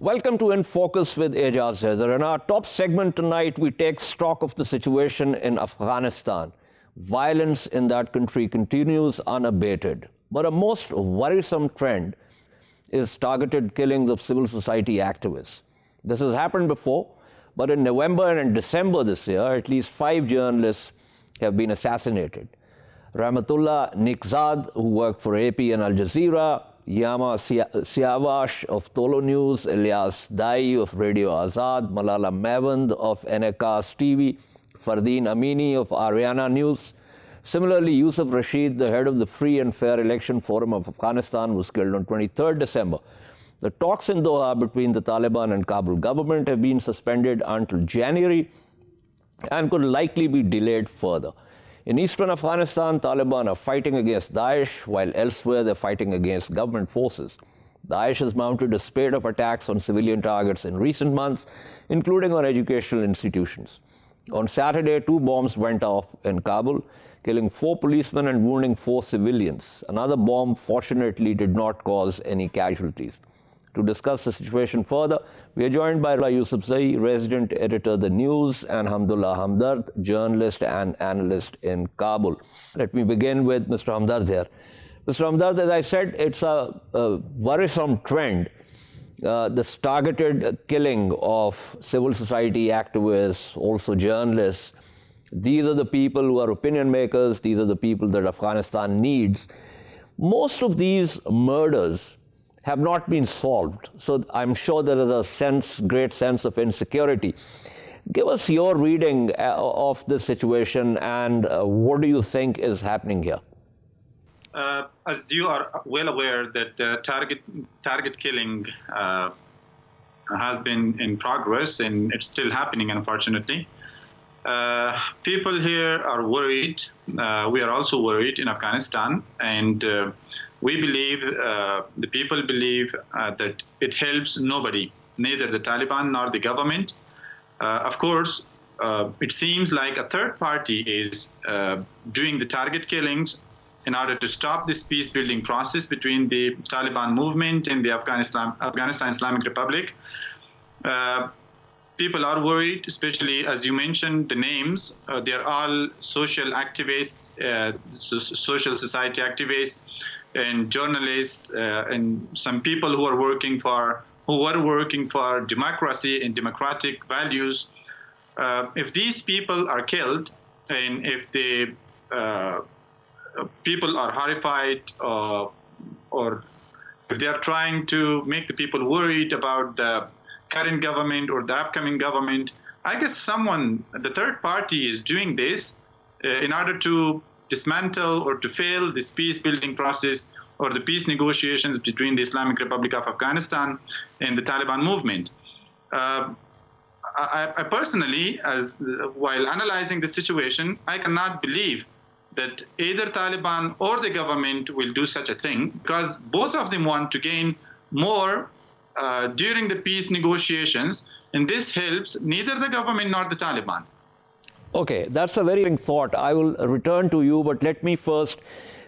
Welcome to In Focus with Ejaz Haider. In our top segment tonight, we take stock of the situation in Afghanistan. Violence in that country continues unabated. But a most worrisome trend is targeted killings of civil society activists. This has happened before, but in November and in December this year, at least 5 journalists have been assassinated. Rahimullah Yusufzai, who worked for AP and Al Jazeera, Yama Siavash of Tolo News, Ilyas Dai of Radio Azad, Malala Mavand of Enekas TV, Fardeen Amini of Ariana News. Similarly, Yusuf Rashid, the head of the Free and Fair Election Forum of Afghanistan, was killed on 23rd December. The talks in Doha between the Taliban and Kabul government have been suspended until January and could likely be delayed further. In eastern Afghanistan, Taliban are fighting against Daesh, while elsewhere they're fighting against government forces. Daesh has mounted a spate of attacks on civilian targets in recent months, including on educational institutions. On Saturday, 2 bombs went off in Kabul, killing 4 policemen and wounding 4 civilians. Another bomb, fortunately, did not cause any casualties. To discuss the situation further, we are joined by Rahimullah Yusufzai, resident editor of The News, and Hamdullah Hamdard, journalist and analyst in Kabul. Let me begin with Mr. Hamdard here. Mr. Hamdard, as I said, it's a worrisome trend, this targeted killing of civil society activists, also journalists. These are the people who are opinion makers. These are the people that Afghanistan needs. Most of these murders have not been solved. So I'm sure there is a great sense of insecurity. Give us your reading of this situation and what do you think is happening here? As you are well aware that target killing has been in progress and it's still happening, unfortunately. People here are worried. We are also worried in Afghanistan, and we believe, the people believe that it helps nobody, neither the Taliban nor the government. Of course, it seems like a third party is doing the target killings in order to stop this peace-building process between the Taliban movement and the Afghanistan Islamic Republic. People are worried, especially as you mentioned the names. They are all social activists, social society activists, and journalists, and some people who were working for democracy and democratic values. If these people are killed, and if the people are horrified, or if they are trying to make the people worried about the current government or the upcoming government, I guess the third party is doing this in order to dismantle or to fail this peace-building process or the peace negotiations between the Islamic Republic of Afghanistan and the Taliban movement. I personally, while analyzing the situation, I cannot believe that either Taliban or the government will do such a thing, because both of them want to gain more during the peace negotiations, and this helps neither the government nor the Taliban. Okay, that's a very interesting thought. I will return to you, but let me first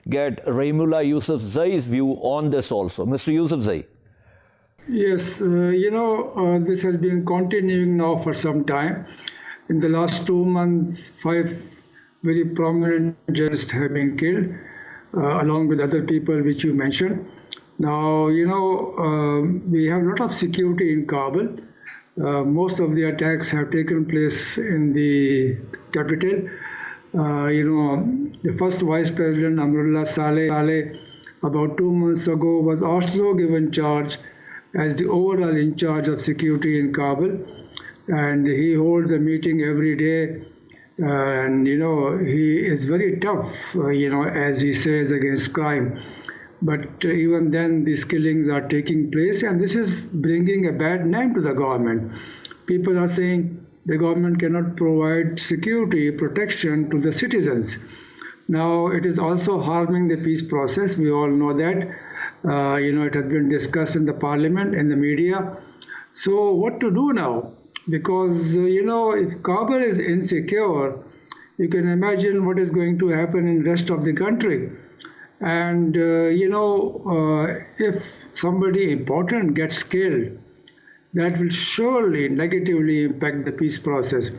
get Rahimullah Yusufzai's view on this also. Mr. Yusufzai. Yes, this has been continuing now for some time. In the last 2 months, 5 very prominent journalists have been killed, along with other people which you mentioned. Now, we have a lot of security in Kabul. Most of the attacks have taken place in the capital. The first Vice President, Amrullah Saleh, about 2 months ago, was also given charge as the overall in charge of security in Kabul. And he holds a meeting every day. And, he is very tough, as he says, against crime. But even then, these killings are taking place, and this is bringing a bad name to the government. People are saying the government cannot provide security, protection to the citizens. Now, it is also harming the peace process. We all know that. It has been discussed in the parliament, in the media. So what to do now? Because, if Kabul is insecure, you can imagine what is going to happen in the rest of the country. And, if somebody important gets killed, that will surely negatively impact the peace process.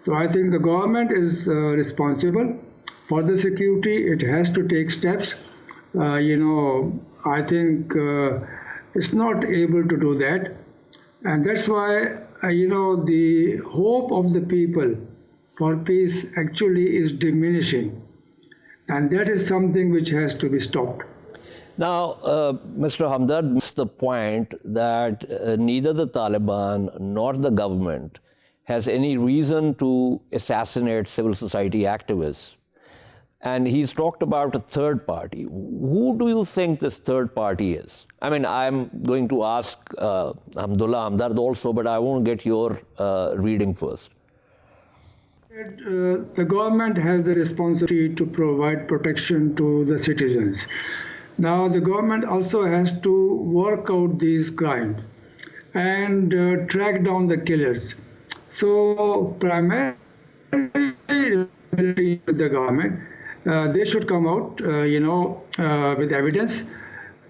So I think the government is responsible for the security. It has to take steps. I think it's not able to do that. And that's why, the hope of the people for peace actually is diminishing. And that is something which has to be stopped. Now, Mr. Hamdard makes the point that neither the Taliban nor the government has any reason to assassinate civil society activists. And he's talked about a third party. Who do you think this third party is? I mean, I'm going to ask Hamdullah Hamdard also, but I want to get your reading first. The government has the responsibility to provide protection to the citizens. Now, the government also has to work out these crimes and track down the killers. So, primarily, the government, they should come out, with evidence.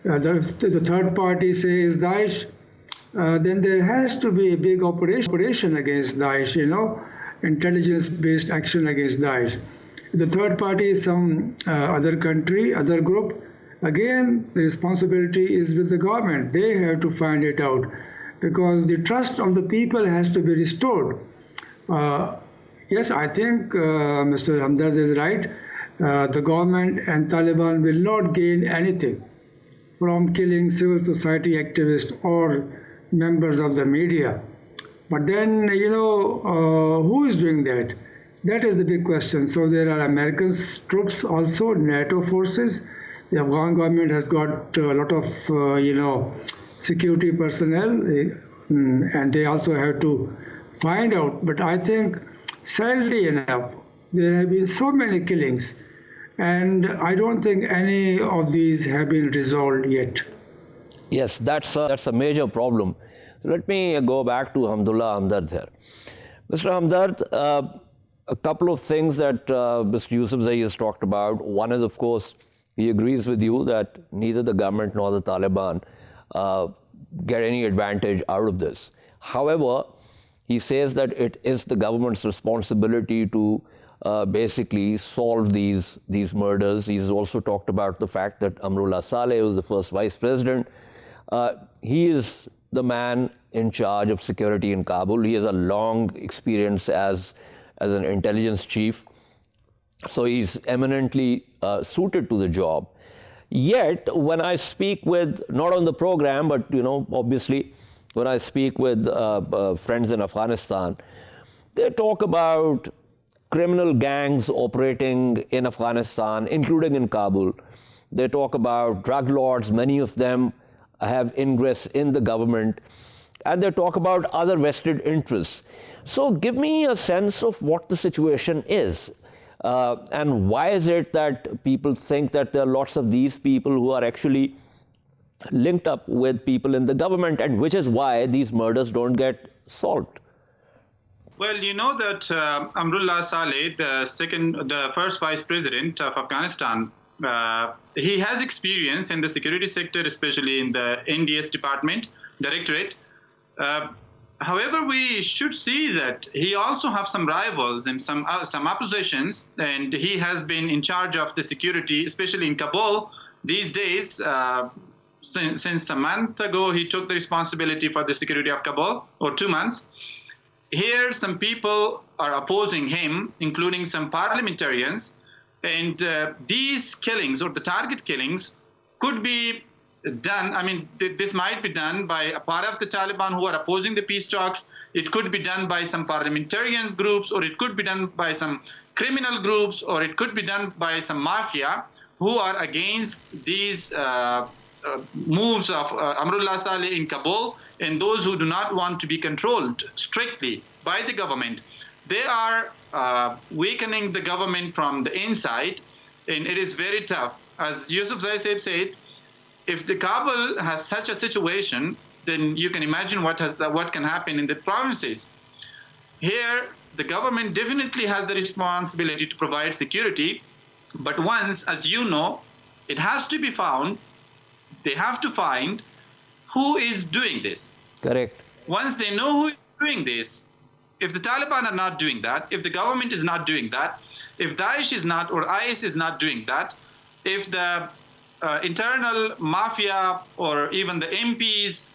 The third party says Daesh, then there has to be a big operation against Daesh, intelligence-based action against Daesh. The third party is some other country, other group. Again, the responsibility is with the government. They have to find it out because the trust of the people has to be restored. Yes, I think Mr. Hamdard is right. The government and Taliban will not gain anything from killing civil society activists or members of the media. But then, who is doing that? That is the big question. So there are American troops also, NATO forces. The Afghan government has got a lot of, security personnel, and they also have to find out. But I think, sadly enough, there have been so many killings, and I don't think any of these have been resolved yet. Yes, that's a major problem. Let me go back to Hamdullah Hamdard here. Mr. Hamdard, a couple of things that Mr. Yusufzai has talked about. One is, of course, he agrees with you that neither the government nor the Taliban get any advantage out of this. However, he says that it is the government's responsibility to basically solve these murders. He's also talked about the fact that Amrullah Saleh was the first vice president. He is the man in charge of security in Kabul. He has a long experience as an intelligence chief. So he's eminently suited to the job. Yet, when I speak with, not on the program, but obviously, when I speak with friends in Afghanistan, they talk about criminal gangs operating in Afghanistan, including in Kabul. They talk about drug lords, many of them have ingress in the government, and they talk about other vested interests. So give me a sense of what the situation is. And why is it that people think that there are lots of these people who are actually linked up with people in the government, and which is why these murders don't get solved? Well, you know that Amrullah Saleh, the first vice president of Afghanistan, he has experience in the security sector, especially in the NDS directorate. However, we should see that he also has some rivals and some oppositions, and he has been in charge of the security, especially in Kabul these days. Since a month ago, he took the responsibility for the security of Kabul, or 2 months. Here, some people are opposing him, including some parliamentarians, and these killings, or the target killings, could be done. I mean, this might be done by a part of the Taliban who are opposing the peace talks. It could be done by some parliamentarian groups, or it could be done by some criminal groups, or it could be done by some mafia who are against these moves of Amrullah Saleh in Kabul, and those who do not want to be controlled strictly by the government. They are weakening the government from the inside, and it is very tough. As Yusufzai said, if the Kabul has such a situation, then you can imagine what can happen in the provinces. Here, the government definitely has the responsibility to provide security, but once, as you know, it has to be found. They have to find who is doing this. Correct. once they know who is doing this, if the Taliban are not doing that, if the government is not doing that, if Daesh is not, or IS is not doing that, if the internal mafia or even the MPs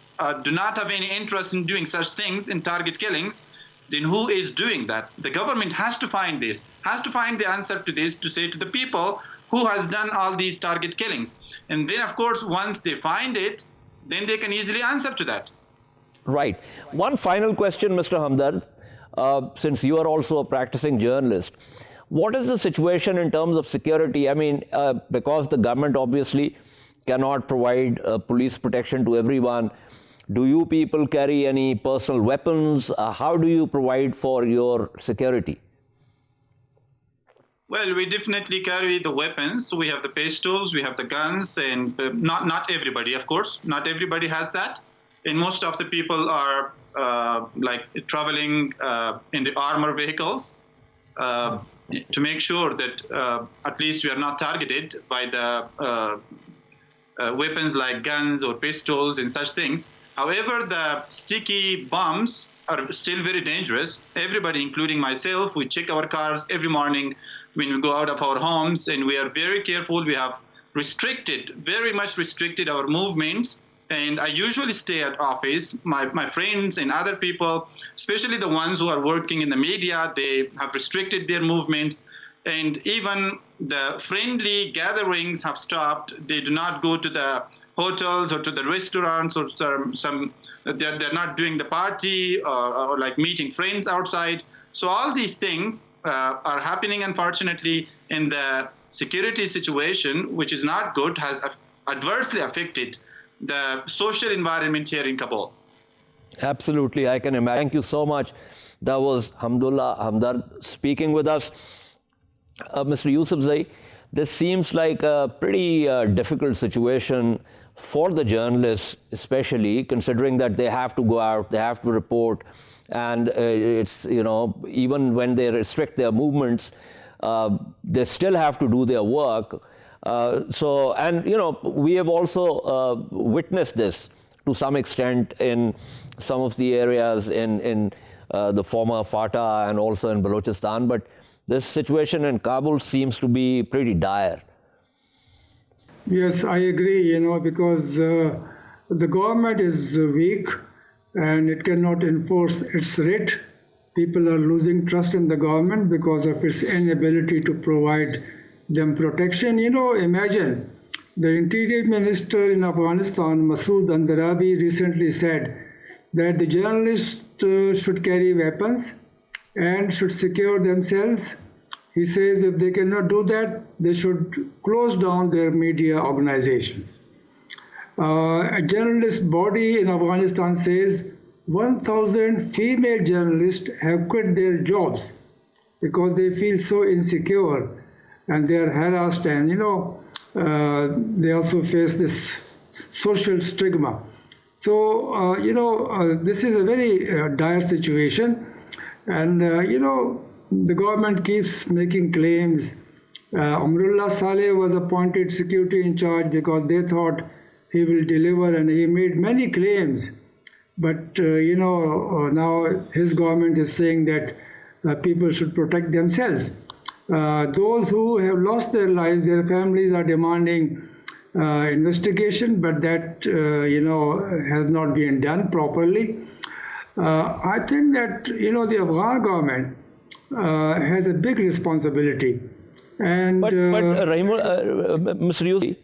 do not have any interest in doing such things, in target killings, then who is doing that? The government has to find this, has to find the answer to this, to say to the people who has done all these target killings. And then, of course, once they find it, then they can easily answer to that. Right. One final question, Mr. Hamdard, since you are also a practicing journalist. What is the situation in terms of security? I mean, because the government obviously cannot provide police protection to everyone, do you people carry any personal weapons? How do you provide for your security? Well, we definitely carry the weapons. We have the pistols, we have the guns, and not everybody, of course. Not everybody has that. And most of the people are like traveling in the armor vehicles to make sure that at least we are not targeted by the weapons like guns or pistols and such things. However, the sticky bombs are still very dangerous. Everybody, including myself, we check our cars every morning when we go out of our homes, and we are very careful. We have very much restricted our movements. And I usually stay at office. My friends and other people, especially the ones who are working in the media, they have restricted their movements. And even the friendly gatherings have stopped. They do not go to the hotels or to the restaurants, or they're not doing the party or like meeting friends outside. So all these things are happening, unfortunately, in the security situation, which is not good, has adversely affected the social environment here in Kabul. Absolutely, I can imagine. Thank you so much. That was Hamdullah Hamdard speaking with us. Mr. Yusufzai, this seems like a pretty difficult situation for the journalists, especially considering that they have to go out, they have to report, and it's, you know, even when they restrict their movements, they still have to do their work. And you know, we have also witnessed this to some extent in some of the areas in the former FATA and also in Balochistan, but this situation in Kabul seems to be pretty dire. Yes, I agree, you know, because the government is weak and it cannot enforce its writ. People are losing trust in the government because of its inability to provide them protection. You know, imagine the Interior Minister in Afghanistan, Masood Andarabi, recently said that the journalists should carry weapons and should secure themselves. He says if they cannot do that, they should close down their media organization. A journalist body in Afghanistan says 1,000 female journalists have quit their jobs because they feel so insecure and they are harassed, and you know, they also face this social stigma. So, you know, this is a very dire situation, and you know, the government keeps making claims. Amrullah Saleh was appointed security in charge because they thought he will deliver, and he made many claims. But you know, now his government is saying that people should protect themselves. Those who have lost their lives, their families are demanding investigation, but that you know, has not been done properly. I think that, you know, the Afghan government has a big responsibility. And but Mr. Yusuf,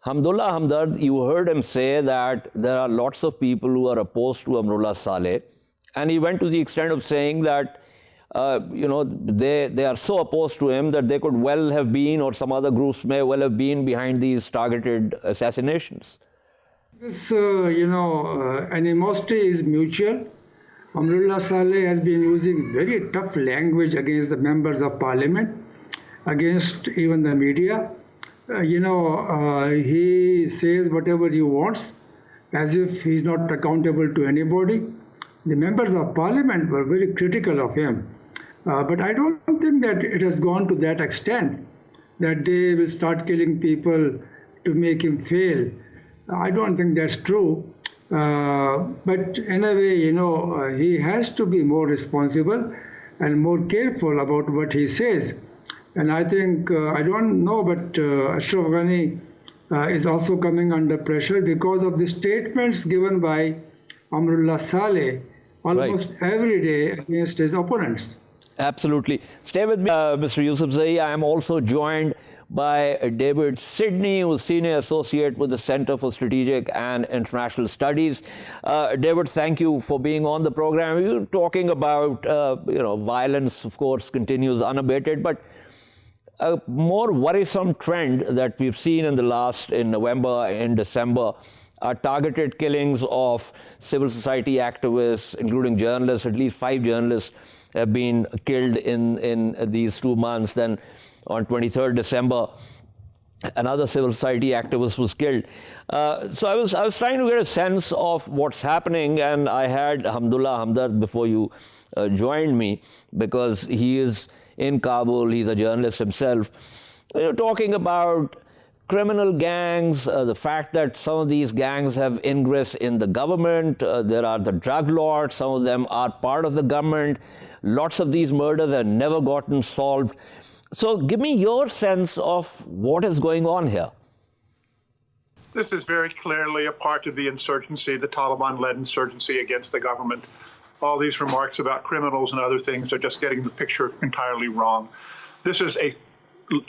Hamdullah Hamdard, you heard him say that there are lots of people who are opposed to Amrullah Saleh, and he went to the extent of saying that you know, they are so opposed to him that they could well have been, or some other groups may well have been, behind these targeted assassinations. This, you know, animosity is mutual. Hamdullah Saleh has been using very tough language against the members of parliament, against even the media. You know, he says whatever he wants, as if he's not accountable to anybody. The members of parliament were very critical of him. But I don't think that it has gone to that extent, that they will start killing people to make him fail. I don't think that's true. But in a way, he has to be more responsible and more careful about what he says. And I think, I don't know, but Ashraf Ghani is also coming under pressure because of the statements given by Amrullah Saleh almost every day against his opponents. Absolutely. Stay with me, Mr. Yusufzai. I am also joined by David Sedney, who is Senior Associate with the Center for Strategic and International Studies. David, thank you for being on the program. We were talking about, violence, of course, continues unabated, but a more worrisome trend that we've seen in November and December are targeted killings of civil society activists, including journalists. At least 5 journalists have been killed in these 2 months. Then on 23rd December, another civil society activist was killed. So I was trying to get a sense of what's happening, and I had Hamdullah Hamdard before you joined me, because he is in Kabul. He's a journalist himself. We're talking about criminal gangs, the fact that some of these gangs have ingress in the government. There are the drug lords. Some of them are part of the government. Lots of these murders have never gotten solved. So give me your sense of what is going on here. This is very clearly a part of the insurgency, the Taliban-led insurgency against the government. All these remarks about criminals and other things are just getting the picture entirely wrong. This is a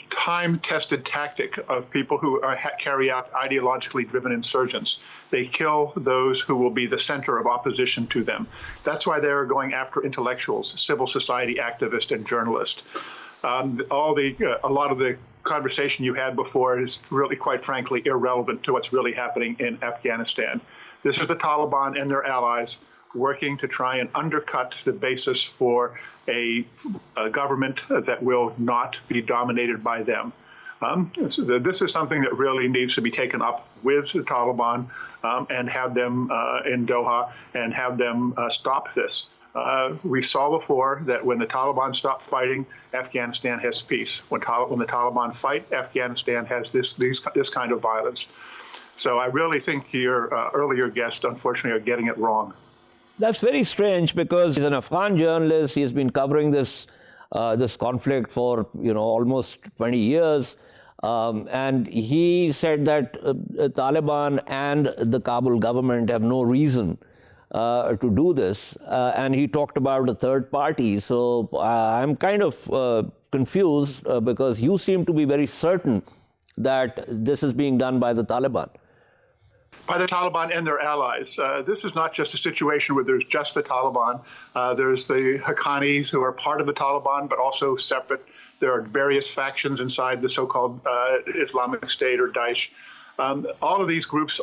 time-tested tactic of people who carry out ideologically driven insurgents. They kill those who will be the center of opposition to them. That's why they're going after intellectuals, civil society activists, and journalists. A lot of the conversation you had before is really, quite frankly, irrelevant to what's really happening in Afghanistan. This is the Taliban and their allies working to try and undercut the basis for a government that will not be dominated by them. This is something that really needs to be taken up with the Taliban and have them in Doha and have them stop this. We saw before that when the Taliban stopped fighting, Afghanistan has peace. When the Taliban fight, Afghanistan has this kind of violence. So I really think your earlier guests, unfortunately, are getting it wrong. That's very strange, because he's an Afghan journalist. He's been covering this conflict for almost 20 years, and he said that Taliban and the Kabul government have no reason to do this, and he talked about a third party. So I'm kind of confused because you seem to be very certain that this is being done by the Taliban. By the Taliban and their allies. This is not just a situation where there's just the Taliban. There's the Haqqanis, who are part of the Taliban, but also separate. There are various factions inside the so-called Islamic State or Daesh. All of these groups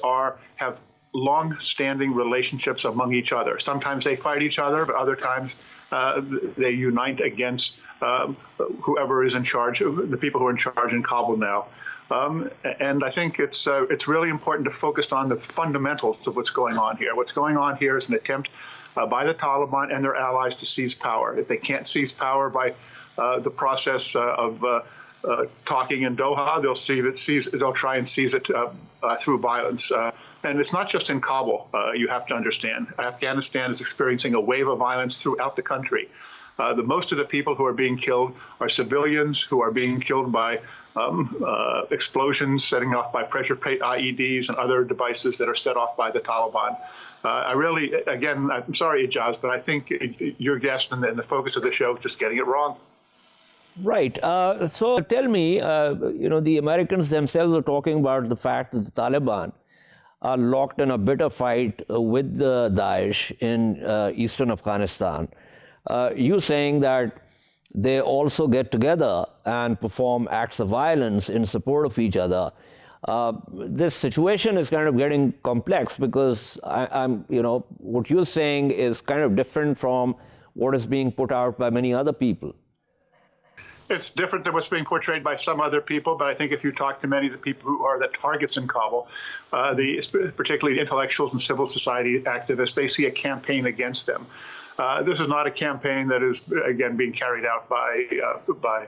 have long-standing relationships among each other. Sometimes they fight each other, but other times they unite against whoever is in charge, the people who are in charge in Kabul now. And I think it's really important to focus on the fundamentals of what's going on here. What's going on here is an attempt by the Taliban and their allies to seize power. If they can't seize power by the process of talking in Doha, they'll try and seize it through violence. And it's not just in Kabul, you have to understand. Afghanistan is experiencing a wave of violence throughout the country. Most of the people who are being killed are civilians who are being killed by explosions setting off by pressure plate IEDs and other devices that are set off by the Taliban. I'm sorry, Ijaz, but I think your guest and the focus of the show is just getting it wrong. Right. So tell me, the Americans themselves are talking about the fact that the Taliban are locked in a bitter fight with the Daesh in eastern Afghanistan. You saying that they also get together and perform acts of violence in support of each other. This situation is kind of getting complex, because what you're saying is kind of different from what is being put out by many other people. It's different than what's being portrayed by some other people, but I think if you talk to many of the people who are the targets in Kabul, particularly intellectuals and civil society activists, they see a campaign against them. This is not a campaign that is, again, being carried out by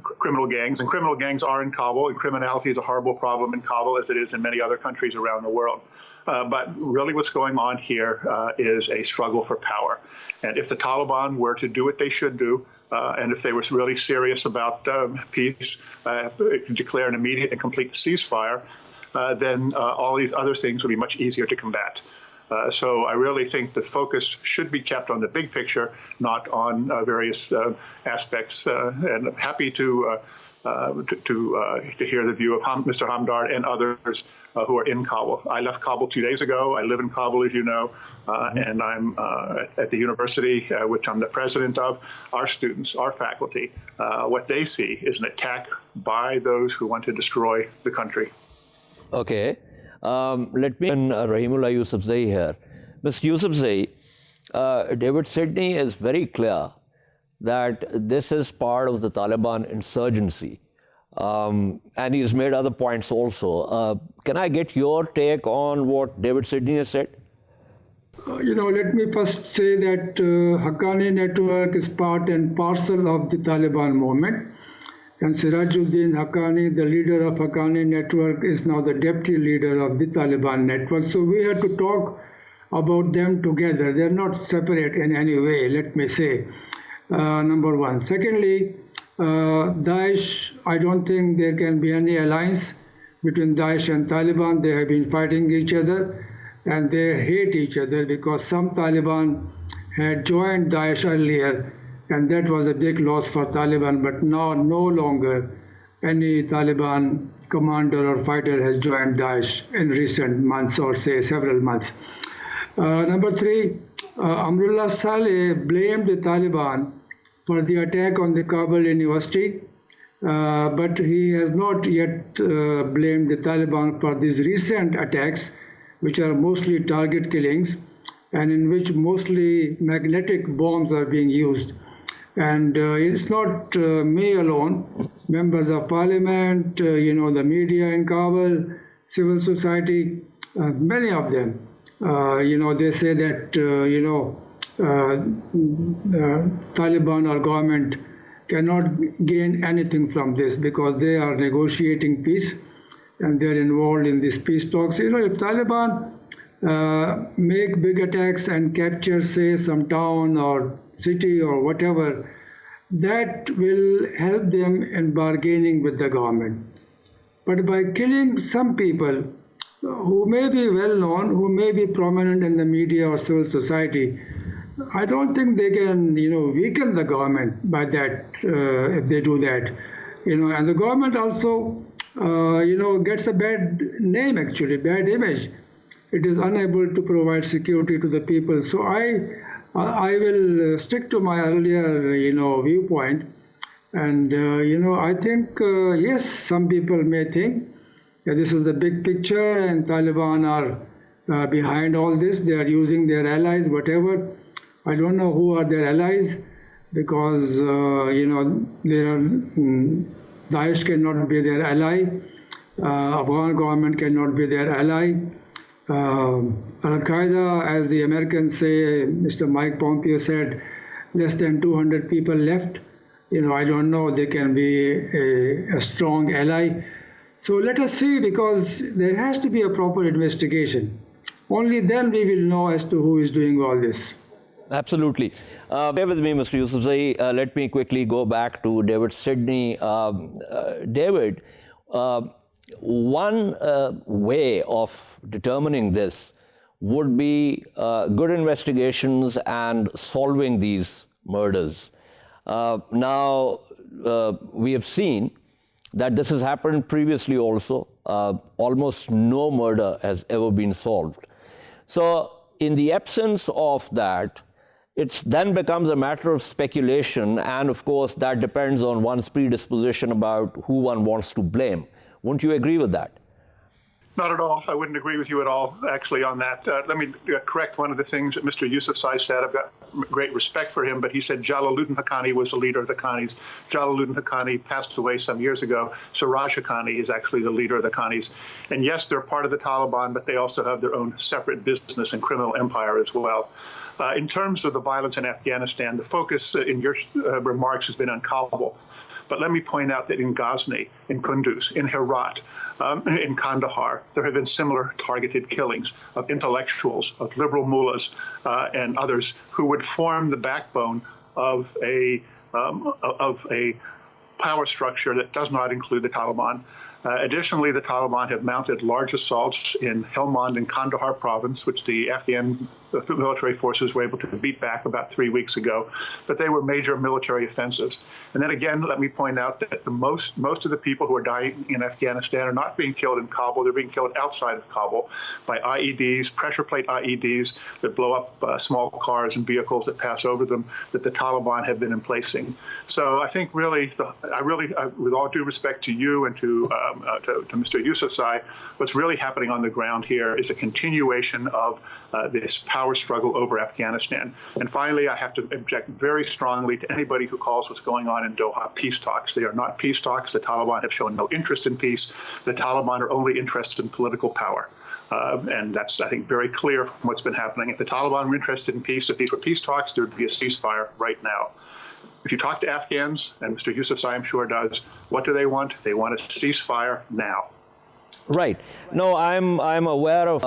criminal gangs. And criminal gangs are in Kabul, and criminality is a horrible problem in Kabul, as it is in many other countries around the world. But really what's going on here is a struggle for power. And if the Taliban were to do what they should do, and if they were really serious about peace, declare an immediate and complete ceasefire, then all these other things would be much easier to combat. So I really think the focus should be kept on the big picture, not on various aspects. And I'm happy to hear the view of Mr. Hamdard and others who are in Kabul. I left Kabul 2 days ago. I live in Kabul, as you know, and I'm at the university, which I'm the president of. Our students, our faculty, what they see is an attack by those who want to destroy the country. Okay. Let me Rahimullah Yusufzai here. Mr. Yusufzai, David Sedney is very clear that this is part of the Taliban insurgency. And he's made other points also. Can I get your take on what David Sedney has said? Let me first say that Haqqani network is part and parcel of the Taliban movement. And Sirajuddin Haqqani, the leader of Haqqani network, is now the deputy leader of the Taliban network. So we have to talk about them together. They're not separate in any way, let me say, number one. Secondly, Daesh, I don't think there can be any alliance between Daesh and Taliban. They have been fighting each other and they hate each other because some Taliban had joined Daesh earlier, and that was a big loss for Taliban, but now no longer any Taliban commander or fighter has joined Daesh in recent months, or say several months. Number three, Amrullah Saleh blamed the Taliban for the attack on the Kabul University, but he has not yet blamed the Taliban for these recent attacks, which are mostly target killings and in which mostly magnetic bombs are being used. And it's not me alone, members of parliament, the media in Kabul, civil society, many of them, they say that, Taliban or government cannot gain anything from this because they are negotiating peace and they're involved in these peace talks. If Taliban make big attacks and capture, say, some town or city or whatever, that will help them in bargaining with the government. But by killing some people who may be well known, who may be prominent in the media or civil society, I don't think they can, weaken the government by that, if they do that. And the government also, gets a bad name, actually, bad image. It is unable to provide security to the people. So I will stick to my earlier, viewpoint. And, I think, yes, some people may think that this is the big picture and Taliban are behind all this. They are using their allies, whatever. I don't know who are their allies because, Daesh cannot be their ally. Afghan government cannot be their ally. Al-Qaeda, as the Americans say, Mr. Mike Pompeo said, less than 200 people left. I don't know, they can be a strong ally. So let us see, because there has to be a proper investigation. Only then we will know as to who is doing all this. Absolutely. Bear with me, Mr. Yusufzai. Let me quickly go back to David Sedney. David, one way of determining this would be good investigations and solving these murders. Now, we have seen that this has happened previously also. Almost no murder has ever been solved. So, in the absence of that, it then becomes a matter of speculation, and of course, that depends on one's predisposition about who one wants to blame. Wouldn't you agree with that? Not at all. I wouldn't agree with you at all, actually, on that. Let me correct one of the things that Mr. Yusufzai said. I've got great respect for him, but he said Jalaluddin Haqqani was the leader of the Haqqanis. Jalaluddin Haqqani passed away some years ago. Siraj Haqqani is actually the leader of the Haqqanis. And yes, they're part of the Taliban, but they also have their own separate business and criminal empire as well. In terms of the violence in Afghanistan, the focus in your remarks has been on Kabul. But let me point out that in Ghazni, in Kunduz, in Herat, in Kandahar, there have been similar targeted killings of intellectuals, of liberal mullahs, and others who would form the backbone of a power structure that does not include the Taliban. Additionally, the Taliban have mounted large assaults in Helmand and Kandahar province, which the Afghan military forces were able to beat back about 3 weeks ago. But they were major military offensives. And then again, let me point out that the most of the people who are dying in Afghanistan are not being killed in Kabul. They're being killed outside of Kabul by IEDs, pressure plate IEDs that blow up small cars and vehicles that pass over them that the Taliban have been emplacing. So I think really, with all due respect to you and to Mr. Yusufzai, what's really happening on the ground here is a continuation of this power struggle over Afghanistan. And finally, I have to object very strongly to anybody who calls what's going on in Doha peace talks. They are not peace talks. The Taliban have shown no interest in peace. The Taliban are only interested in political power. And that's, I think, very clear from what's been happening. If the Taliban were interested in peace, if these were peace talks, there would be a ceasefire right now. If you talk to Afghans, and Mr. Yusufzai, I'm sure, does, what do they want? They want a ceasefire now. Right. No, I'm aware of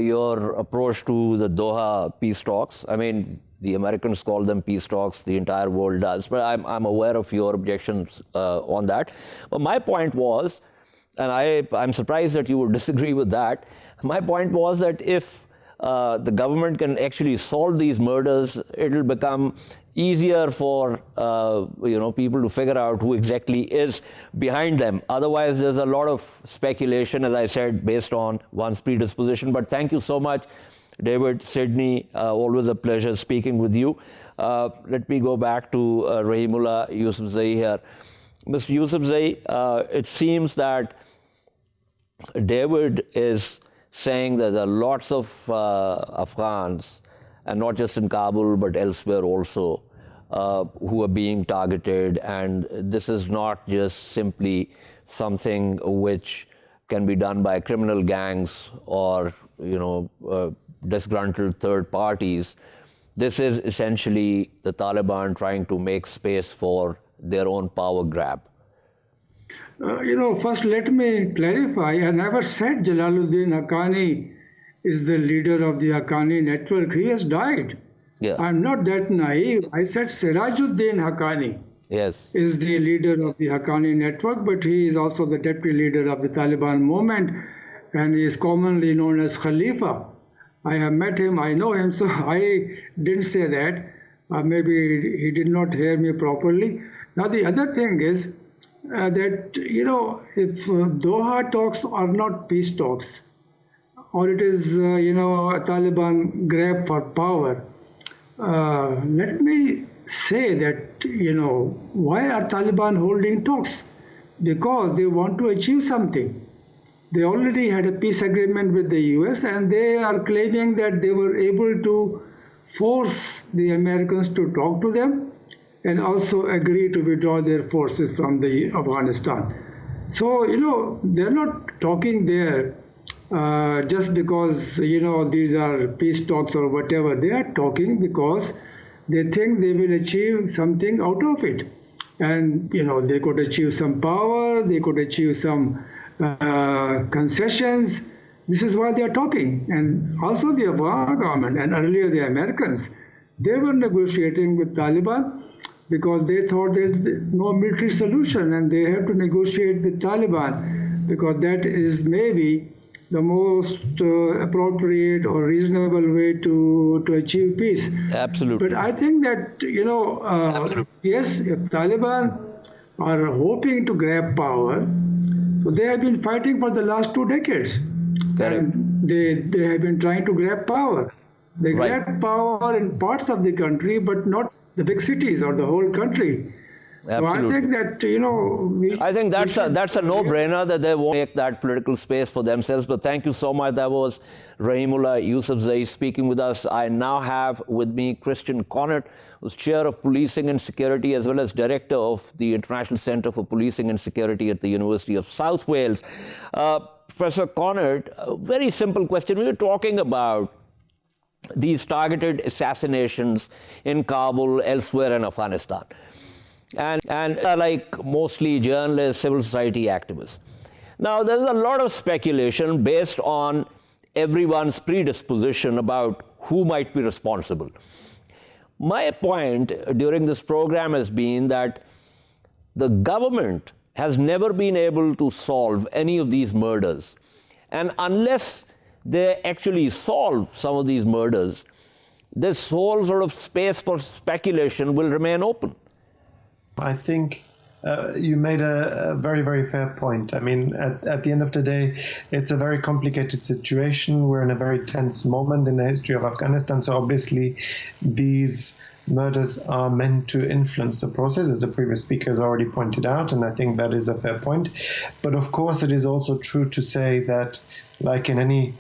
your approach to the Doha peace talks. I mean, the Americans call them peace talks. The entire world does. But I'm aware of your objections on that. But my point was, and I'm surprised that you would disagree with that. My point was that if the government can actually solve these murders, it'll become easier for people to figure out who exactly is behind them. Otherwise, there's a lot of speculation, as I said, based on one's predisposition. But thank you so much, David, Sedney. Always a pleasure speaking with you. Let me go back to Rahimullah Yusufzai here. Mr. Yusufzai, it seems that David is saying that there are lots of Afghans, and not just in Kabul, but elsewhere also, who are being targeted. And this is not just simply something which can be done by criminal gangs or, disgruntled third parties. This is essentially the Taliban trying to make space for their own power grab. First let me clarify, I never said Jalaluddin Haqqani is the leader of the Haqqani network. He has died. Yeah. I'm not that naive. I said Sirajuddin Haqqani is the leader of the Haqqani network, but he is also the deputy leader of the Taliban movement, and he is commonly known as Khalifa. I have met him, I know him, so I didn't say that. Maybe he did not hear me properly. Now the other thing is that, if Doha talks are not peace talks, or it is, a Taliban grab for power, let me say that, why are Taliban holding talks? Because they want to achieve something. They already had a peace agreement with the US, and they are claiming that they were able to force the Americans to talk to them and also agree to withdraw their forces from the Afghanistan. So, they're not talking there just because, these are peace talks or whatever. They are talking because they think they will achieve something out of it. And, they could achieve some power, they could achieve some concessions. This is why they are talking. And also the Afghan government and earlier the Americans, they were negotiating with Taliban because they thought there's no military solution and they have to negotiate with Taliban because that is maybe the most appropriate or reasonable way to achieve peace. Absolutely. But I think that, yes, if Taliban are hoping to grab power, so they have been fighting for the last 2 decades. Correct. And they have been trying to grab power. They grab power in parts of the country, but not the big cities or the whole country. Absolutely. So I think that, I think that's a no-brainer that they won't make that political space for themselves. But thank you so much. That was Rahimullah Yusufzai speaking with us. I now have with me Christian Kaunert, who's chair of policing and security, as well as director of the International Center for Policing and Security at the University of South Wales. Professor Kaunert, a very simple question. We were talking about these targeted assassinations in Kabul, elsewhere in Afghanistan. And like mostly journalists, civil society activists. Now, there's a lot of speculation based on everyone's predisposition about who might be responsible. My point during this program has been that the government has never been able to solve any of these murders. And unless they actually solve some of these murders, this whole sort of space for speculation will remain open. I think you made a very, very fair point. I mean, at the end of the day, it's a very complicated situation. We're in a very tense moment in the history of Afghanistan. So obviously, these murders are meant to influence the process, as the previous speaker has already pointed out, and I think that is a fair point. But of course, it is also true to say that, like in any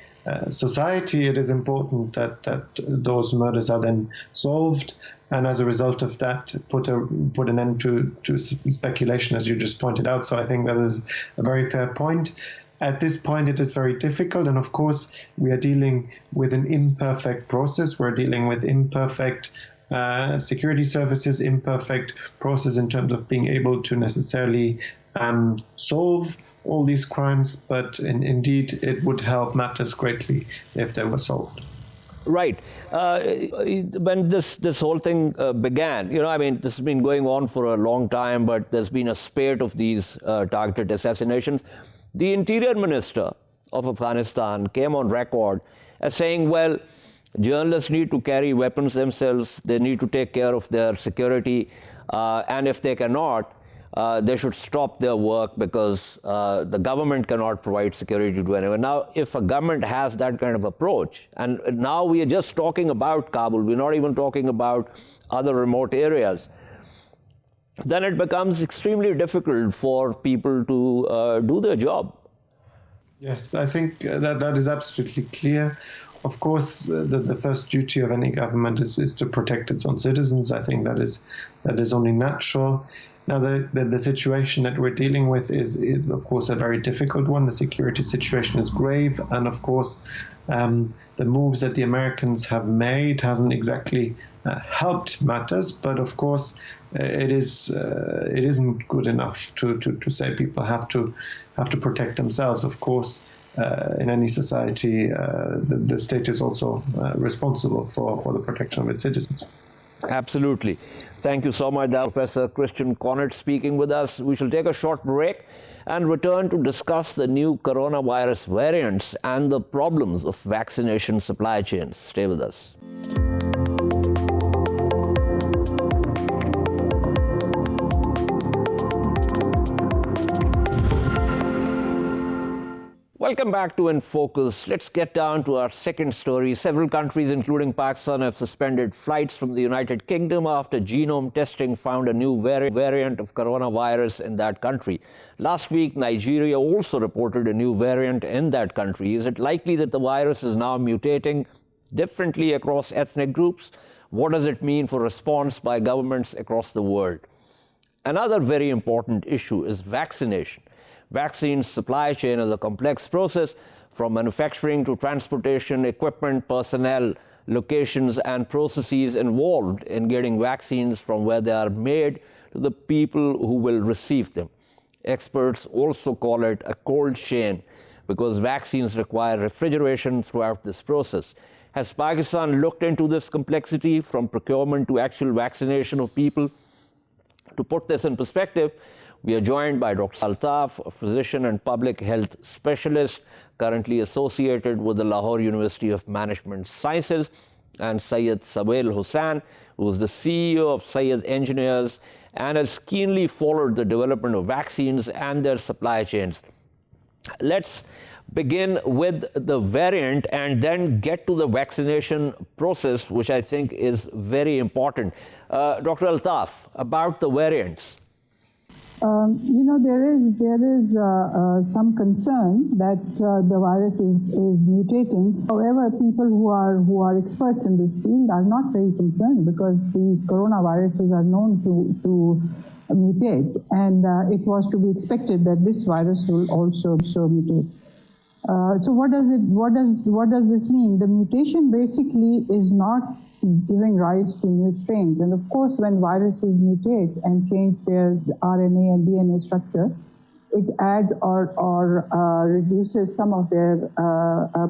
society, it is important that those murders are then solved, and as a result of that, put an end to speculation, as you just pointed out. So I think that is a very fair point. At this point, it is very difficult, and of course, we are dealing with an imperfect process. We're dealing with imperfect security services, imperfect process in terms of being able to necessarily solve all these crimes, but indeed, it would help matters greatly if they were solved. Right. When this whole thing began, I mean, this has been going on for a long time, but there's been a spate of these targeted assassinations. The Interior Minister of Afghanistan came on record as saying, well, journalists need to carry weapons themselves, they need to take care of their security, and if they cannot, they should stop their work because the government cannot provide security to anyone. Now, if a government has that kind of approach, and now we are just talking about Kabul, we're not even talking about other remote areas, then it becomes extremely difficult for people to do their job. Yes, I think that is absolutely clear. Of course, the first duty of any government is to protect its own citizens. I think that is only natural. Now, the situation that we're dealing with is of course, a very difficult one. The security situation is grave, and of course, the moves that the Americans have made hasn't exactly helped matters. But of course, it isn't good enough to say people have to protect themselves. Of course, in any society, the state is also responsible for the protection of its citizens. Absolutely. Thank you so much, Professor Christian Kaunert, speaking with us. We shall take a short break and return to discuss the new coronavirus variants and the problems of vaccination supply chains. Stay with us. Welcome back to In Focus. Let's get down to our second story. Several countries, including Pakistan, have suspended flights from the United Kingdom after genome testing found a new variant of coronavirus in that country. Last week, Nigeria also reported a new variant in that country. Is it likely that the virus is now mutating differently across ethnic groups? What does it mean for response by governments across the world? Another very important issue is vaccination. Vaccine supply chain is a complex process, from manufacturing to transportation, equipment, personnel, locations, and processes involved in getting vaccines from where they are made to the people who will receive them. Experts also call it a cold chain because vaccines require refrigeration throughout this process. Has Pakistan looked into this complexity from procurement to actual vaccination of people? To put this in perspective, we are joined by Dr. Altaf, a physician and public health specialist, currently associated with the Lahore University of Management Sciences, and Syed Savail Hussain, who is the CEO of Syed Engineers and has keenly followed the development of vaccines and their supply chains. Let's begin with the variant and then get to the vaccination process, which I think is very important. Dr. Altaf, about the variants. There is some concern that the virus is mutating. However, people who are experts in this field are not very concerned because these coronaviruses are known to mutate, and it was to be expected that this virus will also mutate. So what does this mean? The mutation basically is not giving rise to new strains. And of course, when viruses mutate and change their RNA and DNA structure, it adds or reduces some of their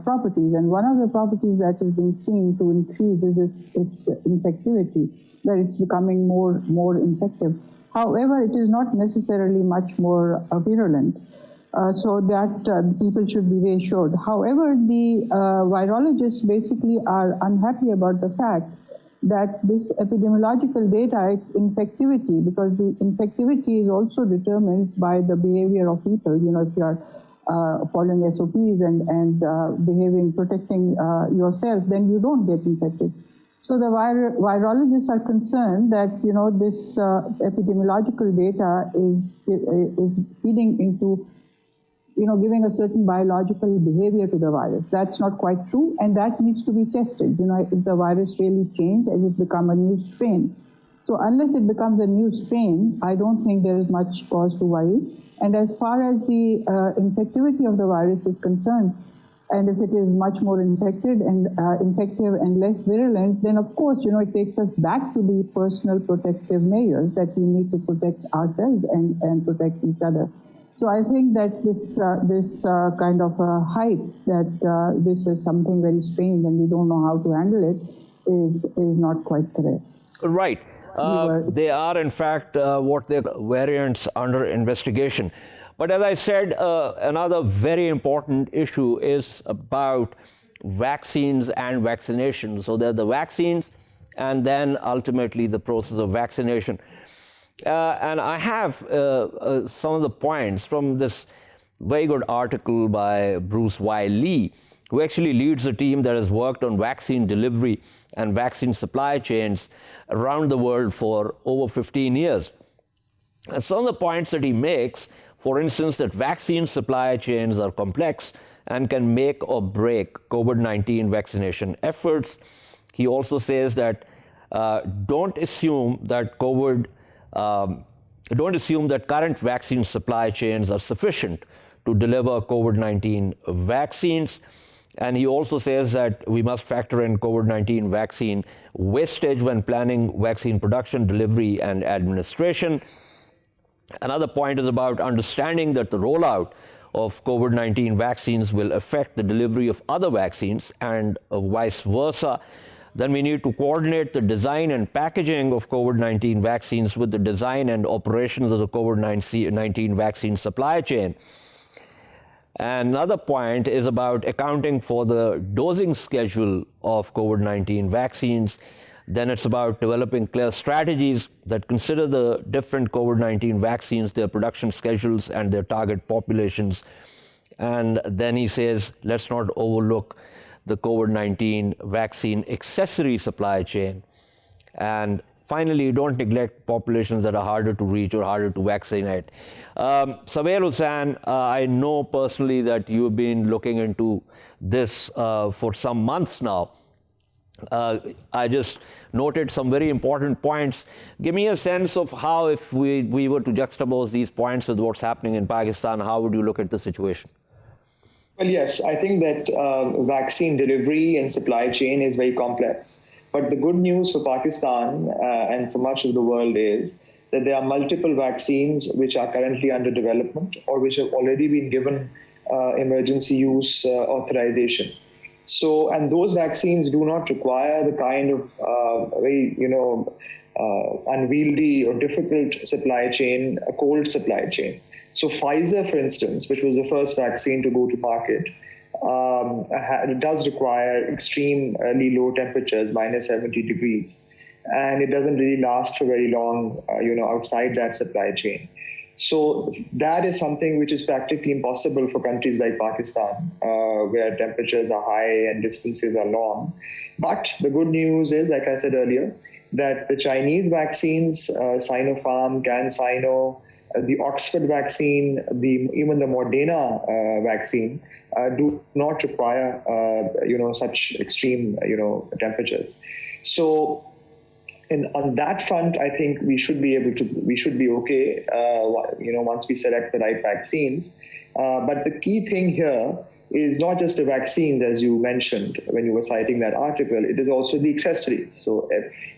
properties. And one of the properties that has been seen to increase is its infectivity, that it's becoming more infective. However, it is not necessarily much more virulent. So that people should be reassured. However, the virologists basically are unhappy about the fact that this epidemiological data, its infectivity, because the infectivity is also determined by the behavior of people. You know, if you are following SOPs and behaving, protecting yourself, then you don't get infected. So the virologists are concerned that, you know, this epidemiological data is feeding into, you know, giving a certain biological behavior to the virus. That's not quite true, and that needs to be tested. You know, if the virus really changed, as it become a new strain. So unless it becomes a new strain, I don't think there is much cause to worry. And as far as the infectivity of the virus is concerned, and if it is much more infected and infective and less virulent, then of course, you know, it takes us back to the personal protective measures that we need to protect ourselves and protect each other. So I think that this kind of hype that this is something very strange and we don't know how to handle it is not quite correct. Right. They are, in fact, what they variants under investigation. But as I said, another very important issue is about vaccines and vaccination. So there are the vaccines and then ultimately the process of vaccination. And I have some of the points from this very good article by Bruce Wiley, who actually leads a team that has worked on vaccine delivery and vaccine supply chains around the world for over 15 years. And some of the points that he makes, for instance, that vaccine supply chains are complex and can make or break COVID-19 vaccination efforts. He also says that don't assume that current vaccine supply chains are sufficient to deliver COVID-19 vaccines. And he also says that we must factor in COVID-19 vaccine wastage when planning vaccine production, delivery, and administration. Another point is about understanding that the rollout of COVID-19 vaccines will affect the delivery of other vaccines and vice versa. Then we need to coordinate the design and packaging of COVID-19 vaccines with the design and operations of the COVID-19 vaccine supply chain. And another point is about accounting for the dosing schedule of COVID-19 vaccines. Then it's about developing clear strategies that consider the different COVID-19 vaccines, their production schedules, and their target populations. And then he says, let's not overlook the COVID-19 vaccine accessory supply chain. And finally, don't neglect populations that are harder to reach or harder to vaccinate. Savail Hussain, I know personally that you've been looking into this for some months now. I just noted some very important points. Give me a sense of how, if we were to juxtapose these points with what's happening in Pakistan, how would you look at the situation? Well, yes, I think that vaccine delivery and supply chain is very complex. But the good news for Pakistan and for much of the world is that there are multiple vaccines which are currently under development or which have already been given emergency use authorization. So, and those vaccines do not require the kind of very, unwieldy or difficult supply chain, a cold supply chain. So Pfizer, for instance, which was the first vaccine to go to market, it does require extremely low temperatures, minus 70 degrees. And it doesn't really last for very long, outside that supply chain. So that is something which is practically impossible for countries like Pakistan, where temperatures are high and distances are long. But the good news is, like I said earlier, that the Chinese vaccines, Sinopharm, CanSino, the Oxford vaccine, even the Moderna vaccine, do not require, such extreme, temperatures. So, on that front, I think we should be okay, once we select the right vaccines. But the key thing here is not just the vaccines, as you mentioned when you were citing that article, it is also the accessories. So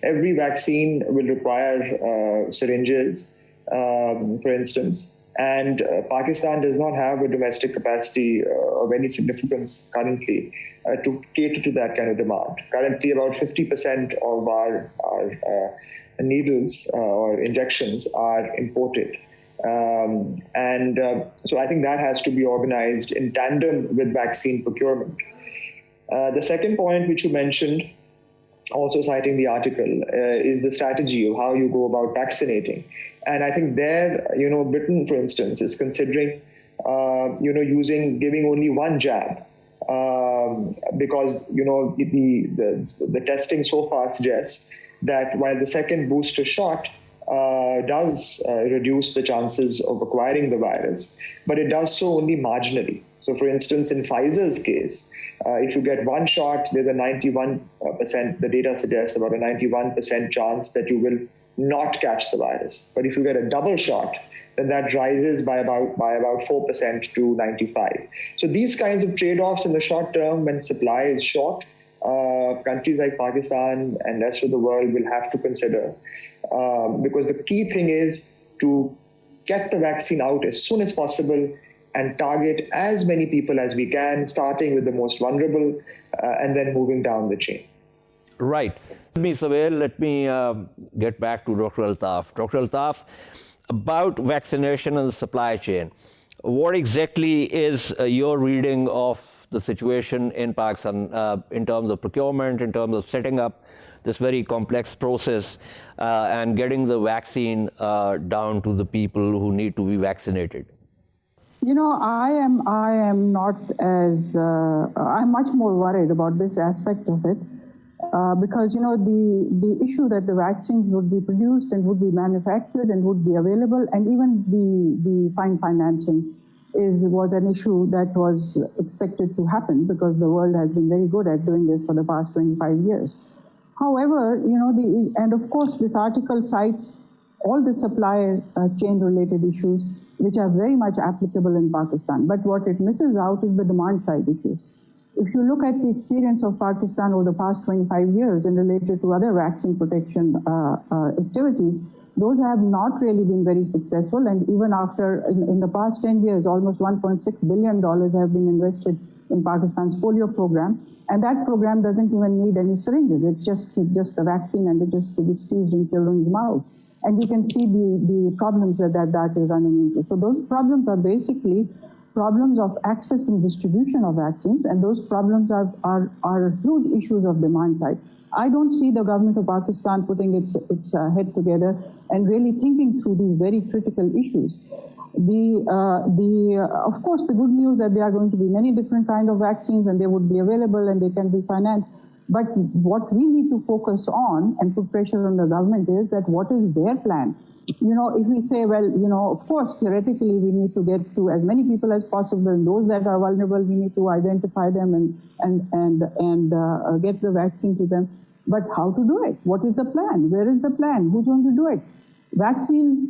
every vaccine will require syringes, for instance, and Pakistan does not have a domestic capacity of any significance currently to cater to that kind of demand. Currently, about 50% of our needles or injections are imported. So I think that has to be organized in tandem with vaccine procurement. The second point which you mentioned, also citing the article, is the strategy of how you go about vaccinating. And I think there, Britain, for instance, is considering, giving only one jab. Because, the testing so far suggests that while the second booster shot does reduce the chances of acquiring the virus, but it does so only marginally. So, for instance, in Pfizer's case, if you get one shot, there's a 91%, the data suggests about a 91% chance that you will not catch the virus. But if you get a double shot, then that rises by about 4% to 95. So these kinds of trade-offs in the short term, when supply is short, countries like Pakistan and rest of the world will have to consider. Because the key thing is to get the vaccine out as soon as possible and target as many people as we can, starting with the most vulnerable and then moving down the chain. Right. Let me get back to Dr. Altaf. Dr. Altaf, about vaccination and the supply chain, what exactly is your reading of the situation in Pakistan in terms of procurement, in terms of setting up this very complex process and getting the vaccine down to the people who need to be vaccinated? I am not as, I'm much more worried about this aspect of it because, the issue that the vaccines would be produced and would be manufactured and would be available, and even the financing was an issue that was expected to happen because the world has been very good at doing this for the past 25 years. However, and of course, this article cites all the supply chain related issues which are very much applicable in Pakistan. But what it misses out is the demand side issues. If you look at the experience of Pakistan over the past 25 years in related to other vaccine protection activities, those have not really been very successful. And even after, in the past 10 years, almost $1.6 billion have been invested in Pakistan's polio program. And that program doesn't even need any syringes. It's just a vaccine and it just to be squeezed in children's mouths. And you can see the problems that is running into. So those problems are basically problems of access and distribution of vaccines, and those problems are huge issues of demand side. I don't see the government of Pakistan putting its head together and really thinking through these very critical issues. Of course, the good news that there are going to be many different kinds of vaccines and they would be available and they can be financed. But what we need to focus on and put pressure on the government is that what is their plan? If we say, well, of course, theoretically, we need to get to as many people as possible, and those that are vulnerable, we need to identify them and get the vaccine to them. But how to do it? What is the plan? Where is the plan? Who's going to do it?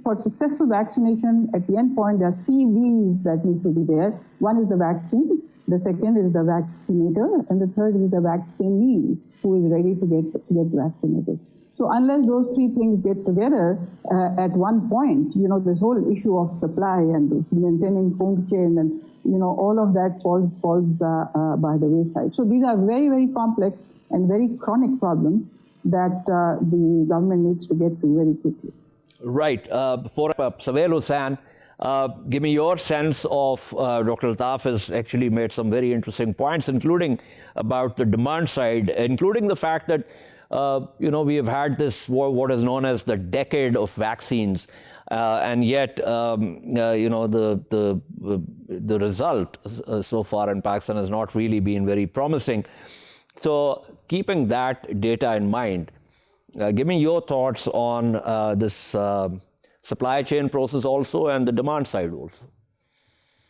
For successful vaccination, at the end point, there are 3 V's that need to be there. One is the vaccine, the second is the vaccinator, and the third is the vaccinee who is ready to get vaccinated. So unless those 3 things get together at one point, this whole issue of supply and maintaining cold chain and, all of that falls by the wayside. So these are very, very complex and very chronic problems that the government needs to get to very quickly. Right. Before Savail Hussain, give me your sense of Dr. Altaf has actually made some very interesting points, including about the demand side, including the fact that we have had this what is known as the decade of vaccines, and yet the result so far in Pakistan has not really been very promising. So, keeping that data in mind, give me your thoughts on this supply chain process also and the demand side also.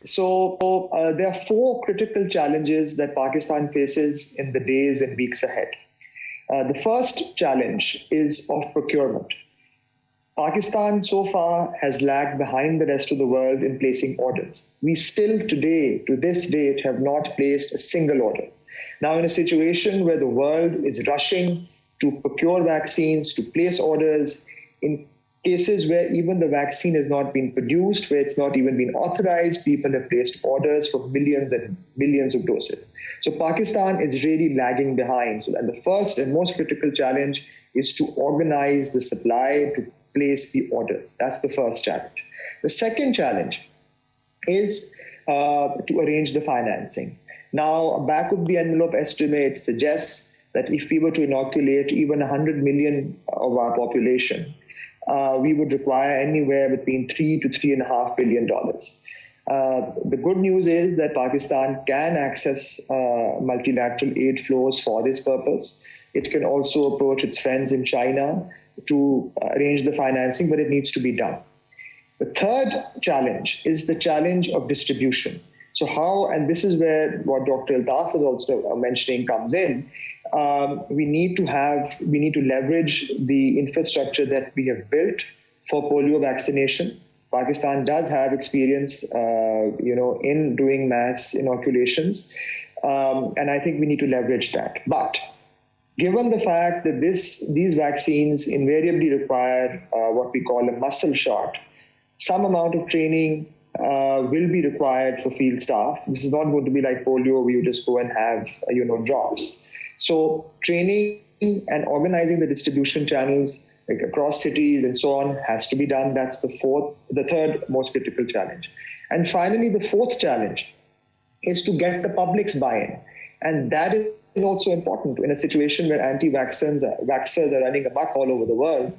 So there are 4 critical challenges that Pakistan faces in the days and weeks ahead. The first challenge is of procurement. Pakistan so far has lagged behind the rest of the world in placing orders. We still today, to this date, have not placed a single order. Now, in a situation where the world is rushing to procure vaccines, to place orders, in cases where even the vaccine has not been produced, where it's not even been authorized, people have placed orders for millions and millions of doses. So Pakistan is really lagging behind. And the first and most critical challenge is to organize the supply, to place the orders. That's the first challenge. The second challenge is to arrange the financing. Now, a back of the envelope estimate suggests that if we were to inoculate even 100 million of our population, we would require anywhere between $3 to $3.5 billion. The good news is that Pakistan can access multilateral aid flows for this purpose. It can also approach its friends in China to arrange the financing, but it needs to be done. The third challenge is the challenge of distribution. So how, and this is where what Dr. Altaf was also mentioning comes in, we need to leverage the infrastructure that we have built for polio vaccination. Pakistan does have experience, in doing mass inoculations, and I think we need to leverage that. But given the fact that these vaccines invariably require what we call a muscle shot, some amount of training will be required for field staff. This is not going to be like polio where you just go and have, drops. So training and organizing the distribution channels like across cities and so on has to be done. That's the third most critical challenge. And finally, the fourth challenge is to get the public's buy-in. And that is also important in a situation where anti-vaxxers are running amok all over the world.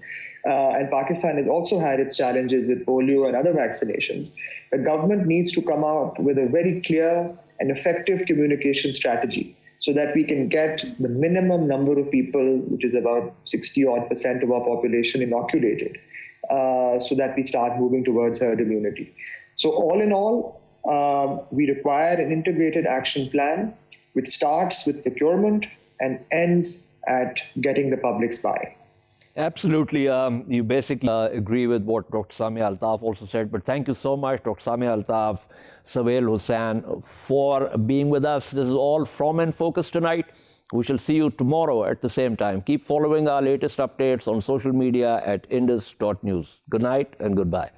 And Pakistan has also had its challenges with polio and other vaccinations. The government needs to come out with a very clear and effective communication strategy so that we can get the minimum number of people, which is about 60% of our population, inoculated, so that we start moving towards herd immunity. So all in all, we require an integrated action plan which starts with procurement and ends at getting the public's buy-in. Absolutely. You basically agree with what Dr. Samia Altaf also said. But thank you so much, Dr. Samia Altaf, Savail Hussain, for being with us. This is all from In Focus tonight. We shall see you tomorrow at the same time. Keep following our latest updates on social media at indus.news. Good night and goodbye.